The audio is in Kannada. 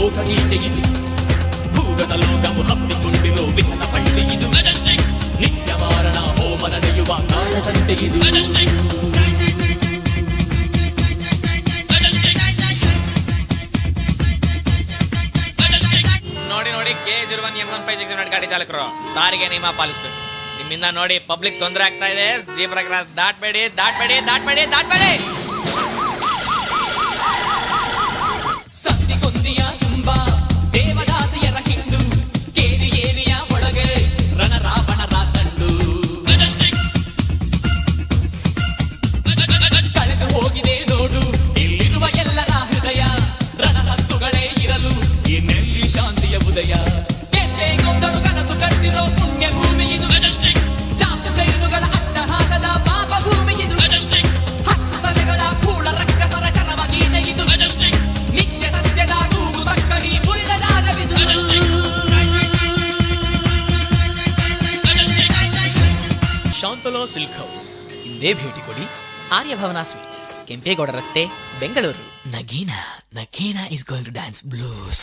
ಲೋಕಗೀತೆ ಇದು, ಭೂಗತ ಲೋಕವು ಹಬ್ಬಿಕೊಂಡಿರೋ ವಿಷದ ಪಳ್ಳಿ ಇದು, ನಿತ್ಯ ಮಾರಣ ಹೋಮ ನಡೆಯುವ ಕಾಳಸಂತೆ ಇದು. ನೋಡಿ K01 M1569 ಗಾಡಿ ಚಾಲಕರು ಸಾರಿಗೆ ನಿಯಮ ಪಾಲಿಸಬೇಕು. ನಿಮ್ಮಿಂದ ನೋಡಿ ಪಬ್ಲಿಕ್ ತೊಂದರೆ ಆಗ್ತಾ ಇದೆ. Zebra cross ದಾಟ್ಬೇಡಿ. ಸಂಧಿಗೊಂದಿಯ ತುಂಬಾ ದೇವದಾಸಿಯರ ಹಿಂಡು, ಕೇರಿ ಏರಿಯ ಒಳಗೆ ರಣರಾವಣರ ತಂಡು. ಕಳೆದು ಹೋಗಿದೆ ನೋಡು ಇಲ್ಲಿರುವ ಎಲ್ಲರ ಹೃದಯ, ರಣಹತ್ತುಗಳೇ ಇರಲು ಇನ್ನೆಲ್ಲಿ ಶಾಂತಿಯ ಉದಯ. ಕೆಂಪೇಗೌಡರು ಕನಸು ಕಟ್ಟಿರೋ ಪುಣ್ಯ ಭೂಮಿ ಇದು, ಚಾಕು ಚೈನುಗಳ ಅಟ್ಟಹಾಸದ ಪಾಪ ಭೂಮಿ ಇದು, ಹತ್ತು ತಲೆಗಳ ಕೂಳ ರಕ್ಕಸರ ಚರಮ ಗೀತೆ ಇದು, ನಿತ್ಯ ಸತ್ಯದ ಕೂಗು ತಕ್ಕಡಿ ಮುರಿದ ಜಾಗವಿದು. ಶಾಂತಲಾ ಸಿಲ್ಕ್ ಹೌಸ್ ಇಂದೇ ಭೇಟಿ ಕೊಡಿ. ಆರ್ಯಭವನ ಸ್ವೀಟ್ಸ್, ಕೆಂಪೇಗೌಡ ರಸ್ತೆ, Bengaluru. Nagina is going to dance blues.